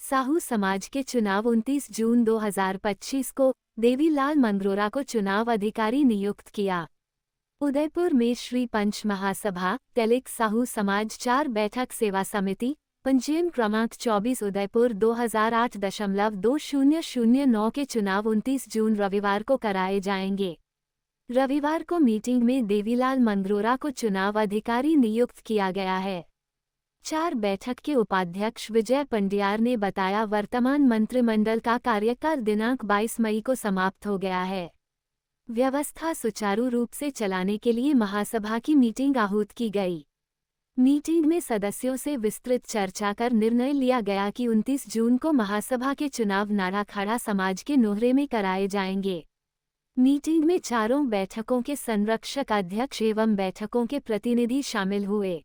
साहू समाज के चुनाव 29 जून 2025 को देवीलाल मंगरोरा को चुनाव अधिकारी नियुक्त किया। उदयपुर में श्री पंच महासभा तेलिक साहू समाज 4 बैठक सेवा समिति पंजीयन क्रमांक 24 उदयपुर 2008.2009 के चुनाव 29 जून रविवार को कराए जाएंगे। रविवार को मीटिंग में देवीलाल मंगरोरा को चुनाव अधिकारी नियुक्त किया गया है। 4 बैठक के उपाध्यक्ष विजय पंडियार ने बताया, वर्तमान मंत्रिमंडल का कार्यकाल दिनांक 22 मई को समाप्त हो गया है। व्यवस्था सुचारू रूप से चलाने के लिए महासभा की मीटिंग आहूत की गई। मीटिंग में सदस्यों से विस्तृत चर्चा कर निर्णय लिया गया कि 29 जून को महासभा के चुनाव नाराखाड़ा समाज के नोहरे में कराए जाएंगे। मीटिंग में चारों बैठकों के संरक्षक अध्यक्ष एवं बैठकों के प्रतिनिधि शामिल हुए।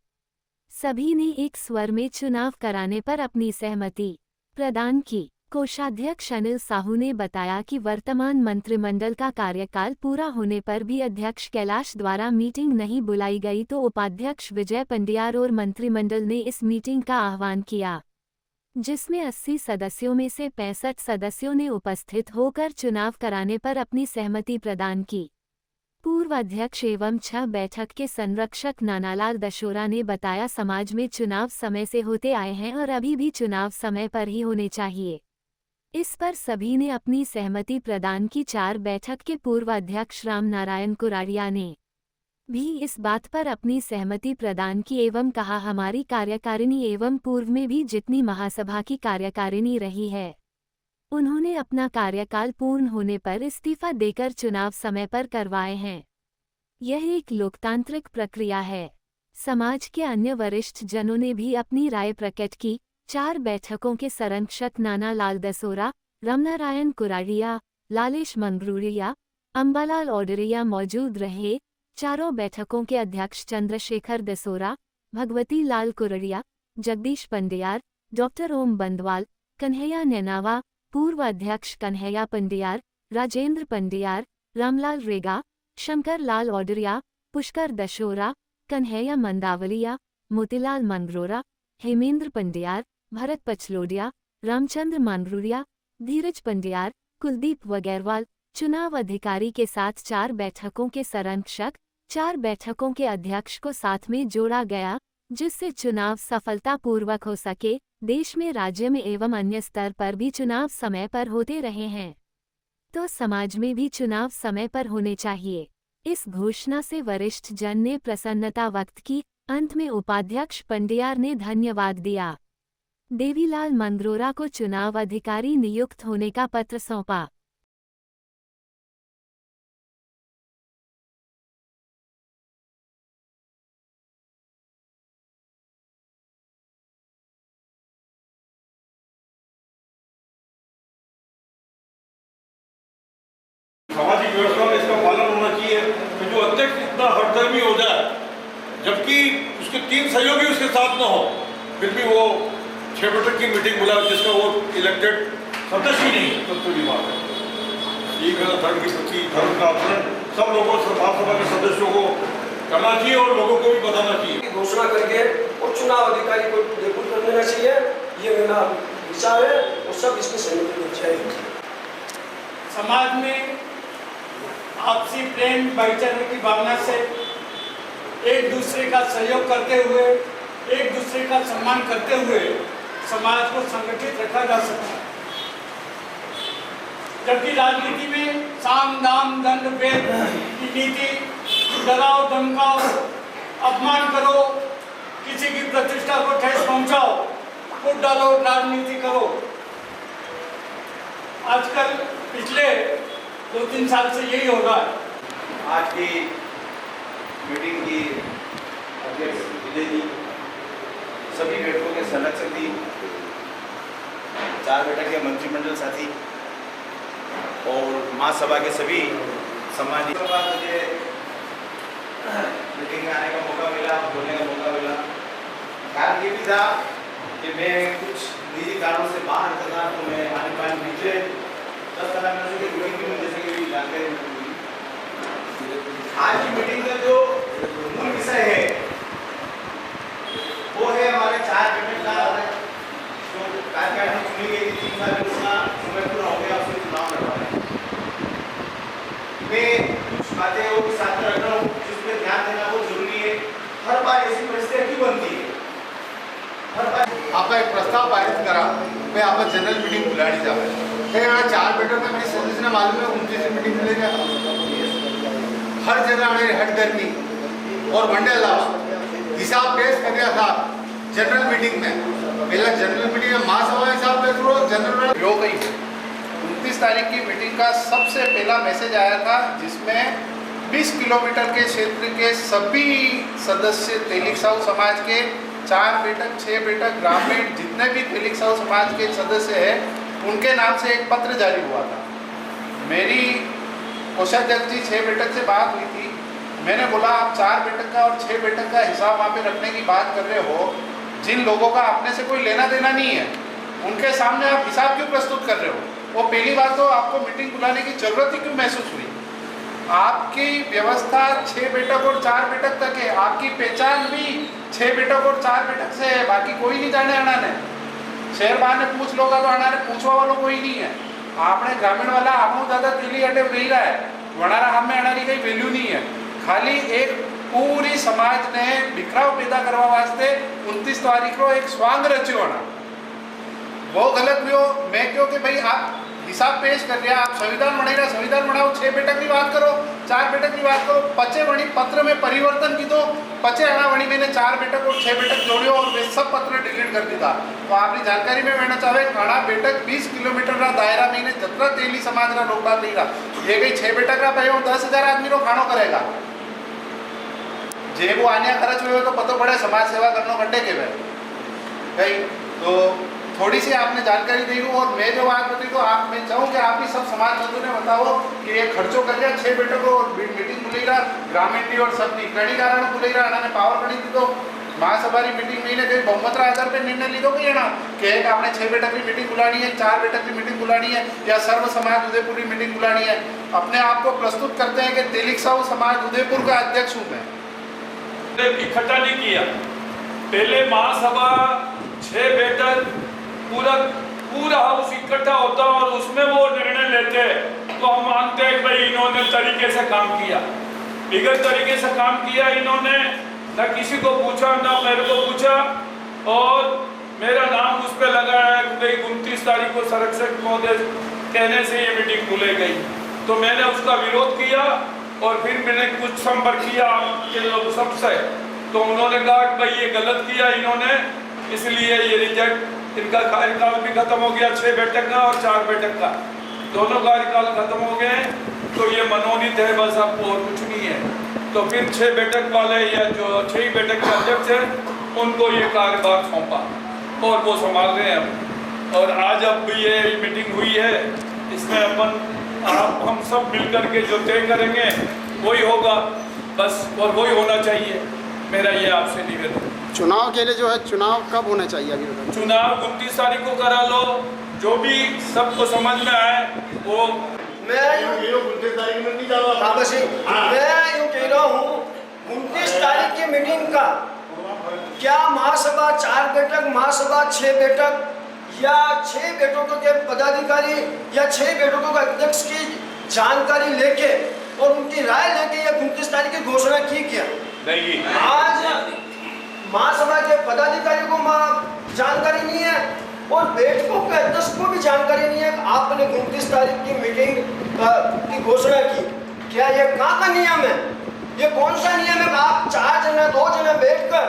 सभी ने एक स्वर में चुनाव कराने पर अपनी सहमति प्रदान की। कोषाध्यक्ष अनिल साहू ने बताया कि वर्तमान मंत्रिमंडल का कार्यकाल पूरा होने पर भी अध्यक्ष कैलाश द्वारा मीटिंग नहीं बुलाई गई तो उपाध्यक्ष विजय पंडियार और मंत्रिमंडल ने इस मीटिंग का आह्वान किया, जिसमें 80 सदस्यों में से 65 सदस्यों ने उपस्थित होकर चुनाव कराने पर अपनी सहमति प्रदान की। पूर्व अध्यक्ष एवं 6 बैठक के संरक्षक नानालाल दशोरा ने बताया, समाज में चुनाव समय से होते आए हैं और अभी भी चुनाव समय पर ही होने चाहिए। इस पर सभी ने अपनी सहमति प्रदान की। 4 बैठक के पूर्व अध्यक्ष राम नारायण कुराड़िया ने भी इस बात पर अपनी सहमति प्रदान की एवं कहा, हमारी कार्यकारिणी एवं पूर्व में भी जितनी महासभा की कार्यकारिणी रही है, उन्होंने अपना कार्यकाल पूर्ण होने पर इस्तीफा देकर चुनाव समय पर करवाए हैं। यह एक लोकतांत्रिक प्रक्रिया है। समाज के अन्य वरिष्ठ जनों ने भी अपनी राय प्रकट की। 4 बैठकों के संरक्षक नानालाल दसोरा, रामनारायण कुराड़िया, लालेश मंगरूरिया, अंबालाल ओडरिया मौजूद रहे। चारों बैठकों के अध्यक्ष चंद्रशेखर दसोरा, भगवती लाल कुरड़िया, जगदीश पंडियार, डॉक्टर ओम बंदवाल, कन्हैया नेनावा, पूर्व अध्यक्ष कन्हैया पंडियार, राजेंद्र पंडियार, रामलाल रेगा, शंकर लाल ओडरिया, पुष्कर दशोरा, कन्हैया मंदावलिया, मोतीलाल मंगरोरा, हेमेंद्र पंडियार, भरत पचलोडिया, रामचंद्र मंगरूरिया, धीरज पंडियार, कुलदीप वगैरवाल चुनाव अधिकारी के साथ 4 बैठकों के संरक्षक, 4 बैठकों के अध्यक्ष को साथ में जोड़ा गया, जिससे चुनाव सफलतापूर्वक हो सके। देश में, राज्य में एवं अन्य स्तर पर भी चुनाव समय पर होते रहे हैं, तो समाज में भी चुनाव समय पर होने चाहिए। इस घोषणा से वरिष्ठ जन ने प्रसन्नता व्यक्त की। अंत में उपाध्यक्ष पंडियार ने धन्यवाद दिया। देवीलाल मंगरोरा को चुनाव अधिकारी नियुक्त होने का पत्र सौंपा। सामाजिक व्यवस्था में इसका पालन होना चाहिए कि जो अध्यक्ष इतना हठधर्मी हो जाए, जबकि उसके 3 सहयोगी उसके साथ न हो, फिर भी वो 6 बैठक की मीटिंग बुलाए जिसका वो इलेक्टेड सदस्य ही नहीं, तब तो ये बात है। ये गलत धर्म की प्रति धर्म का आचरण सब लोगों महासभा के सदस्यों को करना चाहिए और लोगों को भी बताना चाहिए। घोषणा करके और चुनाव अधिकारी को नियुक्त कर देना चाहिए, ये मेरा विचार है और सब इसमें सहमति देनी चाहिए। समाज में आपसी प्रेम भाईचारे की भावना से एक दूसरे का सहयोग करते हुए, एक दूसरे का सम्मान करते हुए समाज को संगठित रखा जा सकता है। जबकि राजनीति में साम दाम दंड भेद की नीति, डराओ धमकाओ, अपमान करो, किसी की प्रतिष्ठा को ठेस पहुंचाओ, फूट डालो, राजनीति करो। आजकल पिछले 2-3 साल से यही हो रहा है। आज की मीटिंग की अध्यक्ष विजय जी, सभी बैठकों के संरक्षक जी, 4 बैठक के मंत्रिमंडल साथी और महासभा के सभी सम्मानित, मुझे मीटिंग में आने का मौका मिला, बोलने का मौका मिला। कारण ये भी था कि मैं कुछ निजी कारणों से बाहर रहता था, तो मैं आने पाने पीछे 10-15 मिनट से मीटिंग भी जैसे कि जानकारी मिली। आज की मीटिंग का जो मूल विषय है वो है हमारे 4 बैठक का जो कार्यकारिणी चुनी गई हर बार ऐसी परिस्थितियां क्यों बनती है? हर बार आपका एक प्रस्ताव पारित करा, मैं आपका जनरल मीटिंग बुलानी चाहता यहाँ 4 बैठक में मेरी सदस्य ने मालूम है 29 मीटिंग मिलेगा हर जगह आने हर गर्मी और वनडे अलावा हिसाब पेश कर दिया था जनरल मीटिंग में। पहला जनरल मीटिंग में महासभा हिसाब पेश करो, जनरल हो गई। 29 तारीख की मीटिंग का सबसे पहला मैसेज आया था जिसमें 20 किलोमीटर के क्षेत्र के सभी सदस्य तेलिक साहू समाज के 4 बैठक 6 बैठक ग्रामीण जितने भी तेलिक साहू समाज के सदस्य हैं उनके नाम से एक पत्र जारी हुआ था। मेरी कोषाध्यक्ष जी 6 बैठक से बात हुई थी। मैंने बोला आप 4 बैठक का और 6 बैठक का हिसाब वहाँ पे रखने की बात कर रहे हो, जिन लोगों का अपने से कोई लेना देना नहीं है उनके सामने आप हिसाब क्यों प्रस्तुत कर रहे हो? वो पहली बात तो आपको मीटिंग बुलाने की जरूरत ही क्यों महसूस हुई? आपकी व्यवस्था 6 बैठक और 4 बैठक तक है, आपकी पहचान भी 6 बैठक और 4 बैठक से है, बाकी कोई नहीं जाने आना ने शहर बाहर ने पूछ लोगा तो आना ने पूछवा वालों कोई नहीं है। आपने ग्रामीण वाला आपको ज़्यादा दिल्ली अड्डे रही रहा है, वनारा हम में आना की कोई वैल्यू नहीं है। खाली एक पूरी समाज ने बिखराव पैदा करवा वास्ते 29 तारीख को एक स्वांग रच्यो होना वो गलत भी हो। मैं क्यों कि भाई आप हिसाब पेश कर रहे आप संविधान बनेगा, संविधान बनाओ, 6 बैठक की बात करो, 4 बैठक की बात करो। पचे वणी पत्र में परिवर्तन की तो पचे अणा वणी मैंने 4 बैठक और 6 बैठक जोड़ियो और वे सब पत्र डिलीट कर दिया। तो आपकी जानकारी में कहना चाहे अणा बैठक 20 किलोमीटर का दायरा में जतरा तेली समाज का लोग बात नहीं रहा ये गई 6 बैठक का भाई 10,000 आदमी को खानो करेगा जे वो आने खर्च हुए तो पता पड़े समाज सेवा करना गड्ढे के भाई। तो थोड़ी सी आपने जानकारी दी हो और मैं जो बात बताई तो आप मैं चाहूँ कि आप भी सब समाज बंधु ने बताओ कि ये खर्चों कर लिया 6 बैठक और मीटिंग बुलेगा ग्रामीण की और सबकी कड़ी कारण बुलेगा अना पावर कड़ी थी तो महासभा की मीटिंग में कहीं बहुमत आधार पर निर्णय लीधो कि ना कि एक आपने 6 बैठक की मीटिंग बुलानी है, 4 बैठक की मीटिंग बुलानी है या सर्व समाज उदयपुर की मीटिंग बुलानी है। अपने आप को प्रस्तुत करते हैं कि तेलिक साहू समाज उदयपुर का अध्यक्ष हूँ मैं। इकट्ठा नहीं किया, पहले महासभा 6 बैठक पूरा हाउस इकट्ठा होता और उसमें वो निर्णय लेते तो हम मानते हैं भाई इन्होंने तरीके से काम किया। बिगड़ तरीके से काम किया इन्होंने, न किसी को पूछा न मेरे को पूछा और मेरा नाम उस पर लगा है कि भाई 29 तारीख को संरक्षक महोदय कहने से ये मीटिंग बुलाई गई। तो मैंने उसका विरोध किया और फिर मैंने कुछ संपर्क किया आपके लोग सबसे, तो उन्होंने कहा कि भाई ये गलत किया इन्होंने, इसलिए ये रिजेक्ट, इनका कार्यकाल भी खत्म हो गया 6 बैठक का और 4 बैठक का, दोनों कार्यकाल खत्म हो गए। तो ये मनोनीत है बस, अब और कुछ नहीं है। तो फिर 6 बैठक वाले या जो 6 बैठक के अध्यक्ष हैं उनको ये कार्यभार सौंपा और वो संभाल रहे हैं अब। और आज अब ये मीटिंग हुई है, इसमें आप हम सब मिलकर के जो तय करेंगे वही होगा बस, और वही होना चाहिए। मेरा ये आपसे निवेदन। चुनाव के लिए जो है चुनाव कब होना चाहिए अभी बताइए? चुनाव 29 तारीख को करा लो, जो भी सबको समझ में आए वो। मैं यूँ कह रहा हूँ 29 तारीख की मीटिंग का क्या महासभा 4 बैठक, महासभा 6 बैठक या 6 बैठकों के पदाधिकारी या 6 बैठकों के अध्यक्ष की जानकारी लेके और उनकी राय लेके या 29 तारीख की घोषणा की क्या? नहीं, आज महासभा के पदाधिकारी को जानकारी नहीं है और बैठकों के अध्यक्ष को भी जानकारी नहीं है। आपने 29 तारीख की मीटिंग की घोषणा की, क्या ये कहाँ का नियम है? ये कौन सा नियम है? आप 4 जने 2 जने बैठकर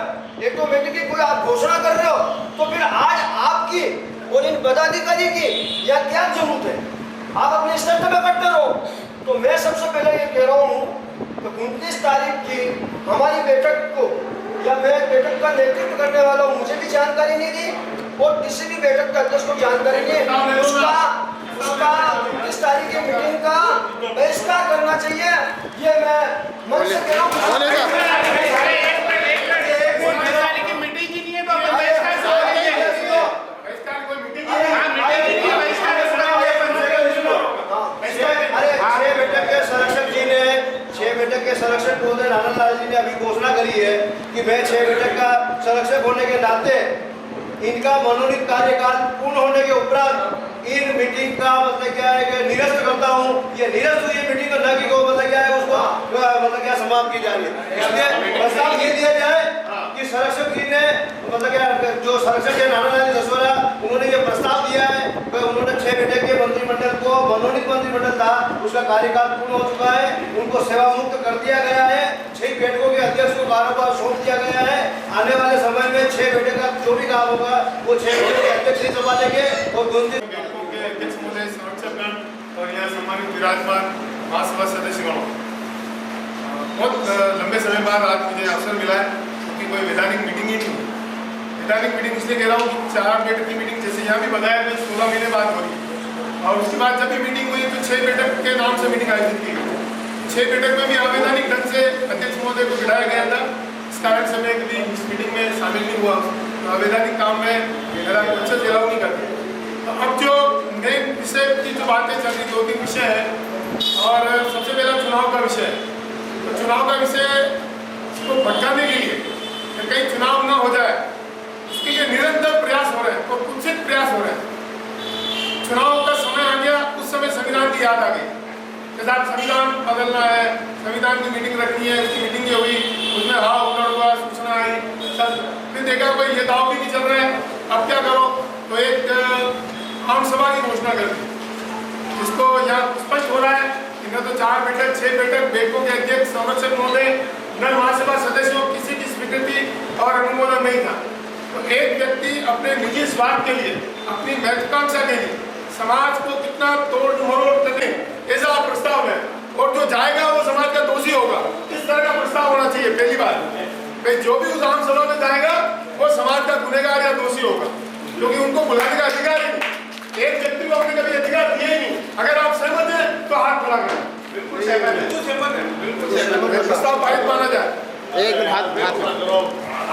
ऑटोमेटिक की कोई आप घोषणा कर रहे हो तो फिर आज आपकी और इन पदाधिकारी की या क्या जरूरत है? आप अपने स्तर पे करते रहो। तो मैं सबसे पहले ये कह रहा हूँ कि 29 तारीख की हमारी बैठक को या मैं बैठक का नेतृत्व करने वाला हूँ, मुझे भी जानकारी नहीं दी और किसी भी बैठक के अध्यक्ष को जानकारी नहीं। उसका 29 तारीख की मीटिंग का बहिष्कार करना चाहिए, ये मैं मन से कह रहा हूँ। संरक्षक महोदय आनंद लाल जी ने अभी घोषणा करी है कि मैं 6 बैठक का संरक्षक होने के नाते इनका मनोनीत कार्यकाल पूर्ण होने के उपरांत इन मीटिंग का मतलब क्या है कि निरस्त करता हूँ। ये निरस्त हुई मीटिंग को न कि मतलब क्या है उसको मतलब क्या समाप्त की जा रही है। इसलिए प्रस्ताव ये दिया जाए मतलब क्या जो सांसद है नानालाल जसवाला उन्होंने ये प्रस्ताव दिया है कि उन्होंने 6 बैठक के मंत्रिमंडल को मनोनीत मंत्रिमंडल था उसका कार्यकाल पूर्ण हो चुका है, उनको सेवा मुक्त कर दिया गया है। 6 बैठकों के अध्यक्ष को कारोबार सौंप दिया गया है। आने वाले समय में 6 बैठक का जो भी काम होगा वो 6 बैठक के अध्यक्ष ही संभालेंगे और 2 बैठकों के अध्यक्ष महोदय, संरक्षकगण और यहाँ सम्मानित विराजमान महासभा सदस्यगण, बहुत लंबे समय बाद आज मुझे अवसर मिला है क्योंकि कोई वैधानिक मीटिंग ही नहीं हुई। वैधानिक मीटिंग इसलिए कह रहा हूँ कि 4 बैठक की मीटिंग जैसे यहाँ भी बताया गया 16 महीने बाद हुई और उसके बाद जब भी मीटिंग हुई तो 6 बैठक के नाम से मीटिंग आयोजित की गई। 6 बैठक में भी अवैधानिक ढंग से अध्यक्ष महोदय को बिठाया गया था, इस कारण से मैं कभी इस मीटिंग में शामिल नहीं हुआ। तो अवैधानिक काम में मेरा अच्छे से अलाउ नहीं करते। तो अब जो मेन विषय की जो बातें चल रही 2-3 विषय है और सबसे पहला चुनाव का विषय है। तो चुनाव का विषय इसको भटकाने के लिए कहीं चुनाव ना हो जाए उसके लिए निरंतर प्रयास हो रहे हैं और कुत्सित प्रयास हो रहे हैं। चुनाव का समय आ गया, उस समय संविधान की याद आ गई कि साहब संविधान बदलना है, संविधान की मीटिंग रखनी है। उसकी मीटिंग जो हुई उसमें हाँ हुआ हुआ सूचना आई, फिर देखा कोई ये दाव भी नहीं चल रहा है, अब क्या करो तो एक आम सभा की घोषणा कर दी, जिसको यहाँ स्पष्ट हो रहा है कि न तो 4 बैठक 6 बैठक बैठकों के अध्यक्ष संरक्षक महोदय न महासभा सदस्यों किसी की स्वीकृति और अनुमोदन नहीं था। तो एक व्यक्ति अपने निजी स्वार्थ के लिए, अपनी महत्वाकांक्षा के लिए समाज को कितना तोड़ मरोड़ करने ऐसा प्रस्ताव है और जो जाएगा वो समाज का दोषी होगा, इस तरह का प्रस्ताव होना चाहिए। पहली बात जो भी उस आम सभा में जाएगा वो समाज का गुनहगार या दोषी होगा, क्योंकि उनको बुलाने का अधिकार ही नहीं। एक व्यक्ति को अपने कभी अधिकार दिए ही नहीं। अगर आप सहमत हैं तो हाथ खड़ा करें। बिल्कुल सहमत है, बिल्कुल सहमत है। प्रस्ताव पारित माना जाए। एक हाथ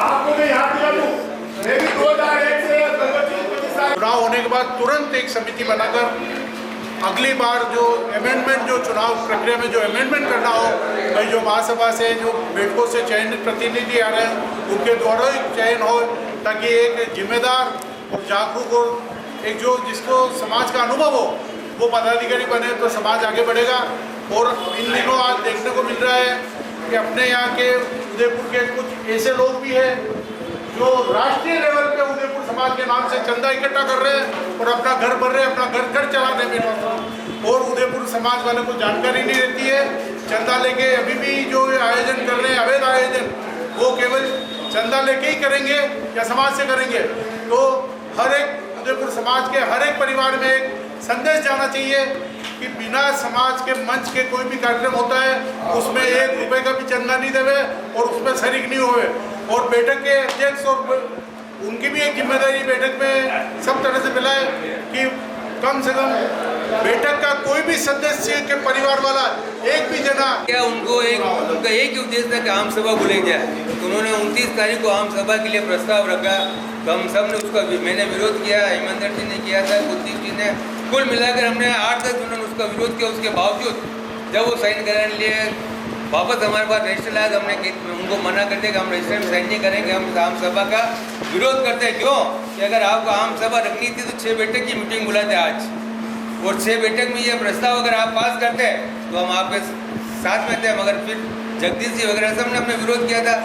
आपको मैं याद दिला दूं, मैं भी 2001 से 25 साल चुनाव होने के बाद तुरंत एक समिति बनाकर अगली बार जो अमेंडमेंट, जो चुनाव प्रक्रिया में जो अमेंडमेंट करना हो, भाई जो महासभा से जो बैठकों से चयनित प्रतिनिधि आ रहे हैं उनके द्वारा ही चयन हो, ताकि एक जिम्मेदार और जागरूक और एक जो जिसको समाज का अनुभव हो वो पदाधिकारी बने तो समाज आगे बढ़ेगा। और इन दिनों आज देखने को मिल रहा है कि अपने यहाँ के उदयपुर के कुछ ऐसे लोग भी हैं जो राष्ट्रीय लेवल पे उदयपुर समाज के नाम से चंदा इकट्ठा कर रहे हैं और अपना घर भर रहे हैं, अपना घर चलाने में, और उदयपुर समाज वाले को जानकारी नहीं रहती है। चंदा लेके अभी भी जो आयोजन कर रहे हैं अवैध आयोजन, वो केवल चंदा लेके ही करेंगे या समाज से करेंगे। तो हर एक उदयपुर समाज के हर एक परिवार में एक संदेश जाना चाहिए कि बिना समाज के मंच के कोई भी कार्यक्रम होता है उसमें 1 रुपये का भी चंदा नहीं देवे और उसमें शरीक नहीं होवे। और बैठक के अध्यक्ष और उनकी भी एक जिम्मेदारी बैठक में सब तरह से मिलाए कि कम से कम बैठक का कोई भी सदस्य के परिवार वाला एक भी जना क्या उनका एक ही उद्देश्य था कि आम सभा बुलाई जाए। तो उन्होंने 29 तारीख को आम सभा के लिए प्रस्ताव रखा, तो हम सब ने उसका मैंने विरोध किया, हेमंत जी ने किया था, कुलदीप जी ने, कुल मिलाकर हमने 8-10 दिनों में उसका विरोध किया। उसके बावजूद जब वो साइन कराने लिए वापस हमारे पास रजिस्टर लाया तो हमने उनको मना कर दिया कि हम रजिस्टर में साइन नहीं करेंगे, हम आम सभा का विरोध करते हैं। क्यों कि अगर आपको आम सभा रखनी थी तो 6 बैठक की मीटिंग बुलाते आज, और 6 बैठक में ये प्रस्ताव अगर आप पास करते तो हम आपके साथ में थे। मगर फिर जगदीश जी वगैरह सब ने अपने विरोध किया था,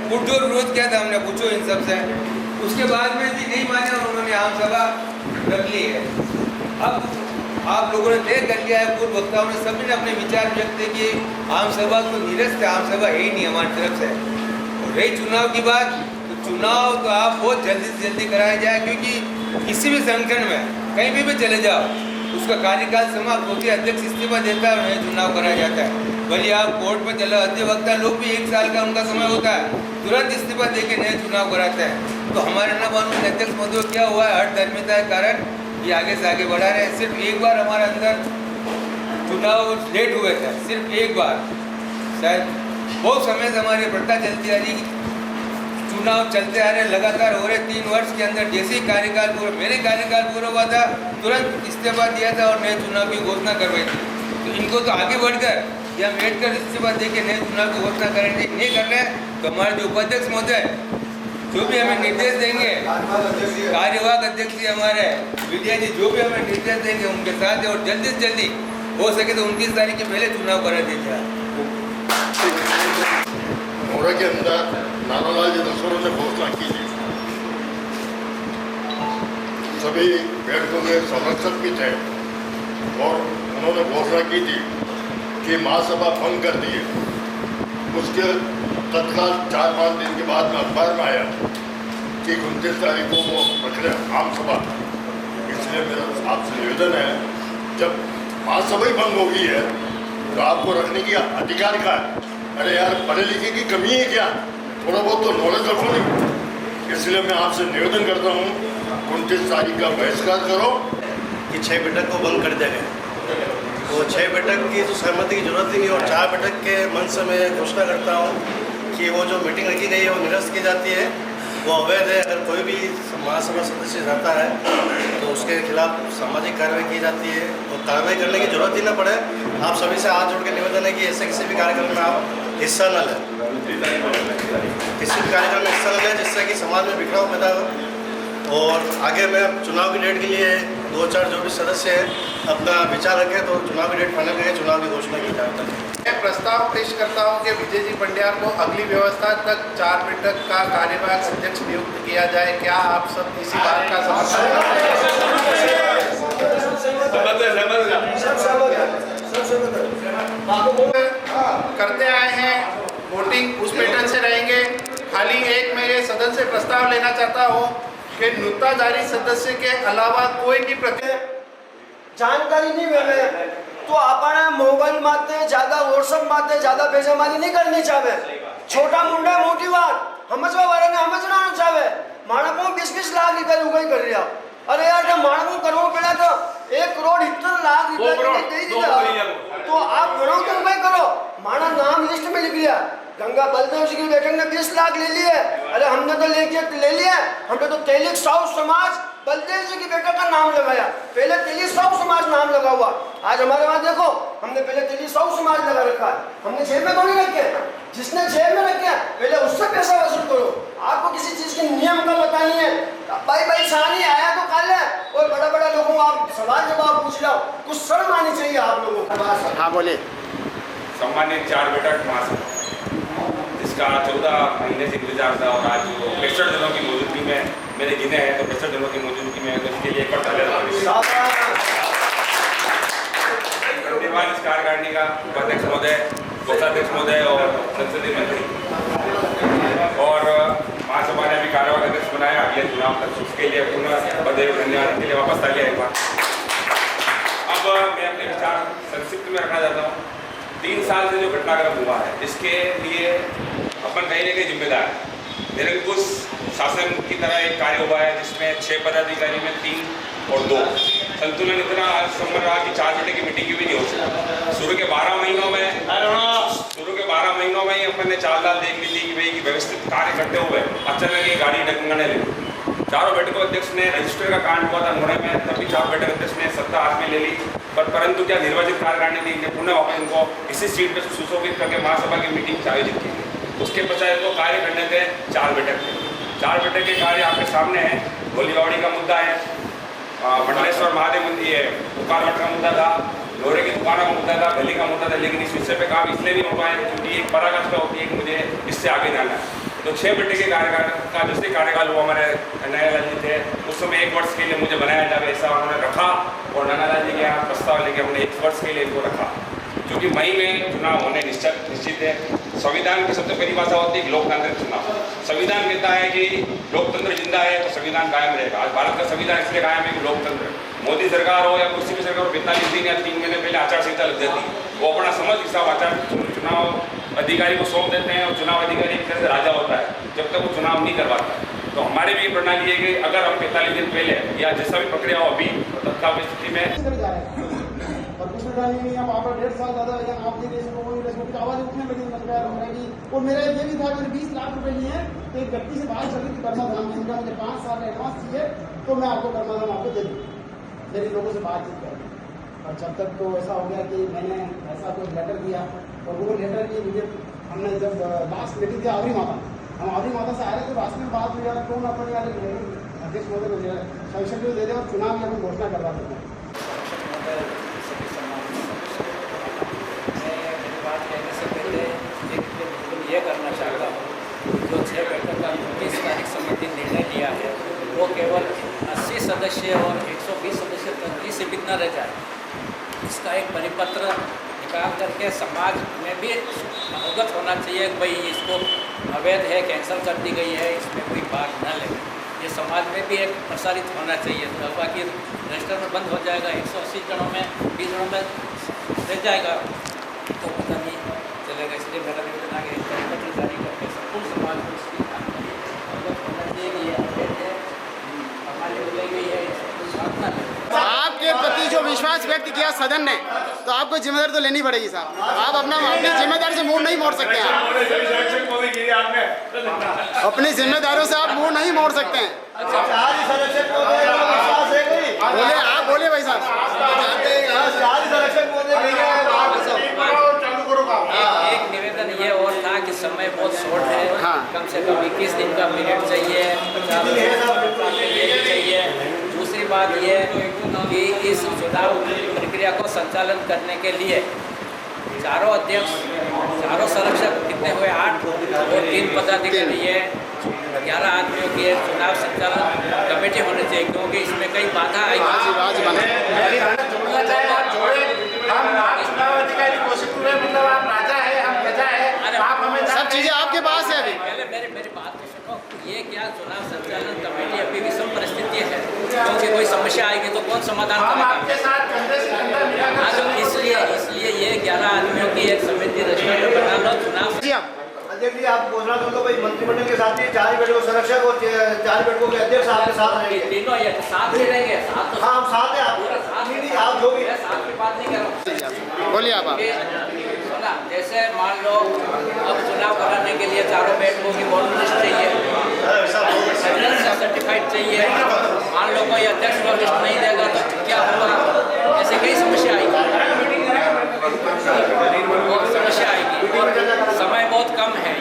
पुरजोर विरोध किया था हमने, पूछो इन सब से। उसके बाद में भी नहीं माने और उन्होंने आम सभा रख ली है। अब आप लोगों ने तय कर लिया है, पूर्व वक्ताओं ने सभी ने अपने विचार व्यक्त किए, आम सभा तो निरस्त है, आम सभा है ही नहीं हमारी तरफ से। और रही चुनाव की बात, तो चुनाव तो आप बहुत जल्दी से जल्दी कराया जाए, क्योंकि किसी भी संगठन में कहीं भी चले जाओ उसका कार्यकाल समाप्त होकर अध्यक्ष इस्तीफा देता है और नया चुनाव कराया जाता है। भले आप कोर्ट में चलो, अधिवक्ता लोग भी 1 साल का उनका समय होता है, तुरंत इस्तीफा देके नए चुनाव कराते हैं। तो हमारे न मालूम अध्यक्ष महोदय क्या हुआ है, हठधर्मिता के कारण ये आगे से आगे बढ़ा रहे हैं। सिर्फ एक बार हमारे अंदर चुनाव लेट हुए थे, सिर्फ एक बार। शायद बहुत समय से हमारी प्रथा चलती आ रही, चुनाव चलते आ रहे, लगातार हो रहे। 3 वर्ष के अंदर जैसे ही कार्यकाल पूरा, मेरे कार्यकाल पूरा हुआ था, तुरंत इस्तीफा दिया था और नए चुनाव की घोषणा करवाई थी। तो इनको तो आगे बढ़कर या बैठ कर इस्तीफा दे के नए चुनाव की घोषणा करेंगे, नहीं कर रहे हैं। तो हमारे जो उपाध्यक्ष महोदय जो भी हमें निर्देश देंगे, कार्यवाहक अध्यक्ष जी हमारे विजय जी जो भी हमें निर्देश देंगे उनके साथ है, और जल्दी से जल्दी हो सके तो 29 तारीख के पहले चुनाव करा दीजिए। मोड़ा के अंदर नानालाल जी दसोरों ने घोषणा की थी सभी बैठकों के संरक्षक भी थे और उन्होंने घोषणा की थी कि महासभा भंग कर दी है। उसके तत्काल 4-5 दिन के बाद में अखबार में आया कि 29 तारीख को वो रख रहे आम सभा। इसलिए मेरा आपसे निवेदन है, जब महासभा ही भंग हो गई है तो आपको रखने की अधिकार का है। अरे यार, पढ़े लिखे की कमी है क्या? थोड़ा बहुत तो नॉलेज रखो नहीं। इसलिए मैं आपसे निवेदन करता हूँ 29 तारीख का बहिष्कार करो कि 6 बैठक को बंद कर दिया गया। वो 6 बैठक की तो सहमति की जरूरत ही नहीं, और 4 बैठक के मन से मैं घोषणा करता हूँ कि वो जो मीटिंग रखी गई है वो निरस्त की जाती है, वो अवैध है। अगर कोई भी महासभा सदस्य रहता है तो उसके खिलाफ सामाजिक कार्रवाई की जाती है, और कार्रवाई करने की जरूरत ही ना पड़े। आप सभी से हाथ जोड़ के निवेदन है कि ऐसे किसी भी कार्यक्रम में आप हिस्सा न लें, किसी भी कार्यक्रम में हिस्सा न लें जिससे कि समाज में बिखराव पैदा हो। और आगे में चुनाव की डेट के लिए 2-4 जो भी सदस्य हैं अपना विचार रखें तो चुनाव की डेट फाइनल करके चुनाव की घोषणा की जाए। मैं प्रस्ताव पेश करता हूं कि विजय जी पंड्याल को अगली व्यवस्था तक 4 बैठक का कार्यवाहक अध्यक्ष नियुक्त किया जाए। क्या आप सब इसी बात का समर्थन करते आए हैं? वोटिंग उस पैटर्न से रहेंगे। खाली एक मैं ये सदन से प्रस्ताव लेना चाहता हूँ कि नुक्ताधारी सदस्य के अलावा कोई भी जानकारी नहीं मिले तो आपण मोबाइल माते ज्यादा व्हाट्सएप माते ज्यादा बेजमानी नहीं करनी चाहे। छोटा मुंडा मोटी बात समझवा वाले ने समझना चाहे। माणको 20-20 लाख रुपया उगाई कर रहा। अरे यार, जब माणको करवो पड़ा तो 1 करोड़ 70 लाख रुपया दे दिया तो आप गणो तो उगाई करो। माणा नाम लिस्ट में लिख लिया, गंगा बलदेव जी की बैठक ने 20 लाख ले लिए। अरे हमने तो ले लिया, हमने तो तेलिक साउथ समाज बलदेव जी की बेटा का नाम लगाया। पहले तेली साउथ समाज नाम लगा हुआ, आज हमारे वहां देखो हमने पहले तेली साउथ समाज लगा रखा है। हमने जेब में थोड़ी रखे, जिसने जेब में रखे पहले उससे पैसा वसूल करो। आपको किसी चीज के नियम का पता नहीं है। भाई सानी आया तो काल है, और बड़ा लोगों को आप सवाल जवाब पूछ लो, कुछ शर्म आनी चाहिए आप लोगों को। हाँ बोले। सम्मानित 4 बैठक महासभा जिसका 14 महीने से इंतजार था, और आज 65 दिनों की मौजूदगी में मैंने गिने हैं तो 65 दिनों की मौजूदगी में तो इसके लिए एक बार धन्यवाद इस कार्यकारिणी का, उपाध्यक्ष महोदय, कोषाध्यक्ष महोदय और संसदीय मंत्री। और महासभा ने भी कार्यवाहक अध्यक्ष बनाया अगले चुनाव तक, उसके लिए पुनः बधाई धन्यवाद के लिए वापस आ गया एक बार। अब मैं अपने विचार संक्षिप्त में रखना चाहता हूँ। 3 साल से जो घटनाक्रम हुआ है इसके लिए अपन कहीं ना कहीं जिम्मेदार है। निरंकुश शासन की तरह एक कार्य हुआ है जिसमें 6 पदाधिकारी में 3 और 2 संतुलन इतना संभव रहा कि 4 बैठक की मीटिंग भी नहीं हो सकती। शुरू के 12 महीनों में ही अपन ने चाल देख ली थी कि भाई व्यवस्थित कार्य करते हुए अचानक ये गाड़ी डगमगाने लगी। 4 बैठकों अध्यक्ष ने रजिस्टर का कांड हुआ था मुड़े में, तभी 4 बैठक अध्यक्ष ने सत्ता हाथ में ले ली। परंतु क्या निर्वाचित कार्यकारिणी ने इन्हें पुनः वापस इनको इसी सीट पर सुशोभित करके महासभा की मीटिंग आयोजित की। उसके पश्चात इनको कार्य करने थे 4 बैठक थे। 4 बैठक के कार्य आपके सामने हैं। गोलीबाड़ी का मुद्दा है, मंडलेश्वर महादेव मंदिर है, उकारवट का मुद्दा था, लोहे की दुकानों का मुद्दा था, गली का मुद्दा था। लेकिन इस विषय पे काम इसलिए नहीं हो पाए क्योंकि एक पराकाष्ठा होती है कि मुझे इससे आगे जाना है। तो 6 बैठक के कार्यकाल का जैसे कार्यकाल हुआ हमारे नंदलाल जी थे, उस समय 1 वर्ष के लिए मुझे बनाया जाए ऐसा उन्होंने रखा, और नंदलाल जी के यहाँ प्रस्ताव लेके हमने 1 वर्ष के लिए इनको रखा क्योंकि मई में चुनाव होने निश्चित है। संविधान की सबसे पहली भाषा होती है लोकतांत्रिक चुनाव। संविधान कहता है कि लोकतंत्र जिंदा है तो संविधान कायम रहेगा। आज भारत का संविधान इसलिए कायम है कि लोकतंत्र, मोदी सरकार हो या किसी भी सरकार हो, 45 दिन या 3 महीने पहले आचार संहिता लग जाती है। वो अपना समझ हिसाब आचार चुनाव अधिकारी को सौंप देते हैं और चुनाव अधिकारी एक तरह से राजा होता है जब तक वो चुनाव नहीं करवाता है। तो हमारी भी प्रणाली है कि अगर हम 45 दिन पहले या जैसा भी प्रक्रिया हो अभी तत्काल स्थिति में और कुछ नहीं अब आप 1.5 साल ज़्यादा या आप दे कुछ आवाज़ उठने लगी मतलब। और मेरा ये भी था मैंने 20 लाख रुपए लिए हैं तो एक व्यक्ति से बात चली थी कर्माधान में, मुझे 5 साल का एडवांस चाहिए तो मैं आपको कर्माधान आपको दे दूँ। मेरे लोगों से बातचीत कर, और जब तक तो ऐसा हो गया कि मैंने ऐसा कुछ लेटर दिया, और वो लेटर की मुझे हमने जब लास्ट मीटिंग थी आवरी माता, हम आवरी माता से आ रहे थे, रास्ते में बात हुई यार कौन अपन यार अध्यक्ष महोदय को संरक्षण दे दे और चुनाव की अपन घोषणा करवा देते हैं। बात कहने से पहले एक ये करना चाहता हूँ, जो 6 बैठक का 29 तारीख समिति निर्णय लिया है वो केवल 80 सदस्य न रह जाए। इसका एक परिपत्र निकाल करके समाज में भी अवगत होना चाहिए कि भाई इसको अवैध है, कैंसिल कर दी गई है, इसमें कोई बात न लगे। ये समाज में भी एक प्रसारित होना चाहिए। तो बाकी रजिस्टर में बंद हो जाएगा, 180 जनों में 20 जनों में रह जाएगा तो पता नहीं चलेगा। इसलिए मेरा निवेदन है कि परिपत्र जारी करके संपूर्ण समाज को इसकी अवगत होना चाहिए कि ये अवैध है, हमारी बोली गई है, इसको साथ न लें। आपके प्रति जो विश्वास व्यक्त किया सदन ने, तो आपको जिम्मेदारी तो लेनी पड़ेगी साहब। आप अपनी जिम्मेदारी से मुंह नहीं मोड़ सकते हैं। अपनी जिम्मेदारियों से आप मुंह नहीं मोड़ सकते हैं। बोले, आप बोले भाई साहब। एक निवेदन ये और था कि समय बहुत शॉर्ट है। हाँ। कम से कम 21 दिन का पीरियड चाहिए, 50 दिन चाहिए। दूसरी बात ये कि इस चुनाव प्रक्रिया को संचालन करने के लिए चारों अध्यक्ष, चारों संरक्षक कितने हुए 8 और 3 पदाधिकारी, ये 11 आदमियों की एक चुनाव संचालन कमेटी होनी चाहिए, क्योंकि इसमें कई बाधा आई। सब चीजें आपके पास है अभी। पहले मेरी बात तो सुनो। ये क्या चुनाव संचालन कमेटी अभी विषम परिस्थिति है, क्योंकि कोई समस्या आएगी तो कौन समाधान करेगा? हाँ, तो इसलिए ये 11 आदमियों की एक समिति रचना बना लो। चुनाव अध्यक्ष जी, आप घोषणा कर दो भाई, मंत्रिमंडल के साथ ही 4 बैठकों संरक्षक और 4 बैठकों के अध्यक्ष आपके साथ रहेंगे। तीनों ये साथ ही रहेंगे। साथ हाँ, हम साथ हैं। आप आप जो भी है साथ की बात नहीं करो। बोलिए आप। सुना, जैसे मान लो अब चुनाव कराने के लिए चारों बैठकों की वोटर लिस्ट चाहिए, सर्टिफाइड चाहिए। मान लो कोई अध्यक्ष वो लिस्ट नहीं देगा तो क्या होगा? ऐसे कई समस्या आएगी, समस्या आएगी और समय बहुत कम है।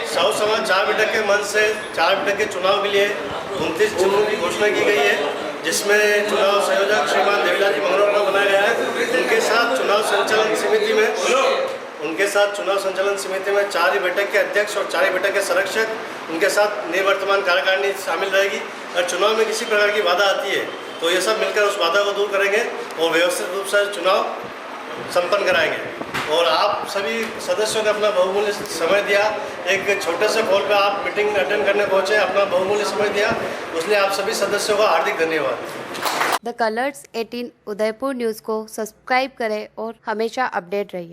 साहू समाज 4 बैठक के मन से 4 बैठक के चुनाव के लिए 29 जून की घोषणा की गई है, जिसमें चुनाव संयोजक श्रीमान देवीलाल जी मंगरोरा को बनाया गया है। उनके साथ चुनाव संचालन समिति में 4 ही बैठक के अध्यक्ष और 4 ही बैठक के संरक्षक, उनके साथ निवर्तमान कार्यकारिणी शामिल रहेगी। और चुनाव में किसी प्रकार की बाधा आती है तो ये सब मिलकर उस बाधा को दूर करेंगे और व्यवस्थित रूप से चुनाव संपन्न कराएंगे। और आप सभी सदस्यों ने अपना बहुमूल्य समय दिया, एक छोटे से कॉल पे आप मीटिंग अटेंड करने पहुंचे, अपना बहुमूल्य समय दिया, उसलिए आप सभी सदस्यों का हार्दिक धन्यवाद। द कलर्स 18 उदयपुर न्यूज़ को सब्सक्राइब करें और हमेशा अपडेट रहिए।